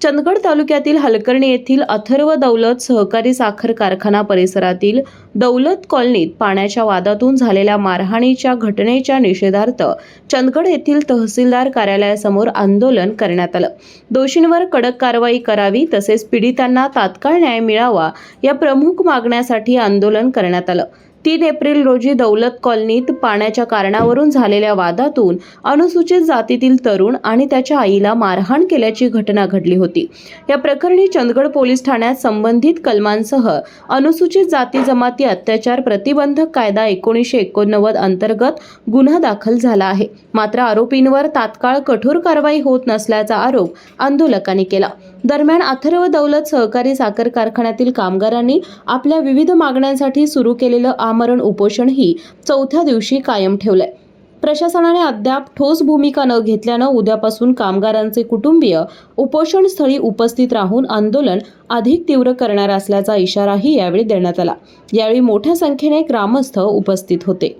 चंदगड तालुक्यातील हलकर्णी येथील अथर्व दौलत सहकारी साखर कारखाना परिसरातील दौलत कॉलनीत पाण्याच्या वादातून झालेल्या मारहाणीच्या घटनेच्या निषेधार्थ चंदगड येथील तहसीलदार कार्यालयासमोर आंदोलन करण्यात आलं। दोषींवर कडक कारवाई करावी तसेच पीडितांना तात्काळ न्याय मिळावा या प्रमुख मागण्यासाठी आंदोलन करण्यात आलं। 3 एप्रिल रोजी दौलत कॉलनीत पाण्याच्या कारणावरून झालेल्या वादातून अनुसूचित जातीतील तरुण आणि त्याच्या आईला मारहाण केल्याची घटना घडली होती। या प्रकरणी चंदगड पोलीस ठाण्यात संबंधित कलमांसह अनुसूचित जाती जमाती अत्याचार प्रतिबंधक कायदा 1989 अंतर्गत गुन्हा दाखल झाला आहे। मात्र आरोपींवर तात्काळ कठोर कारवाई होत नसल्याचा आरोप आंदोलकांनी केला। दरम्यान अथर्व दौलत सहकारी साखर कारखान्यातील कामगारांनी आपल्या विविध मागण्यांसाठी सुरू केलेलं आमरण उपोषणही 4थ्या दिवशी कायम ठेवलंय। प्रशासनाने अद्याप ठोस भूमिका न घेतल्यानं उद्यापासून कामगारांचे कुटुंबीय उपोषणस्थळी उपस्थित राहून आंदोलन अधिक तीव्र करणार असल्याचा इशाराही यावेळी देण्यात आला। यावेळी मोठ्या संख्येने ग्रामस्थ उपस्थित होते।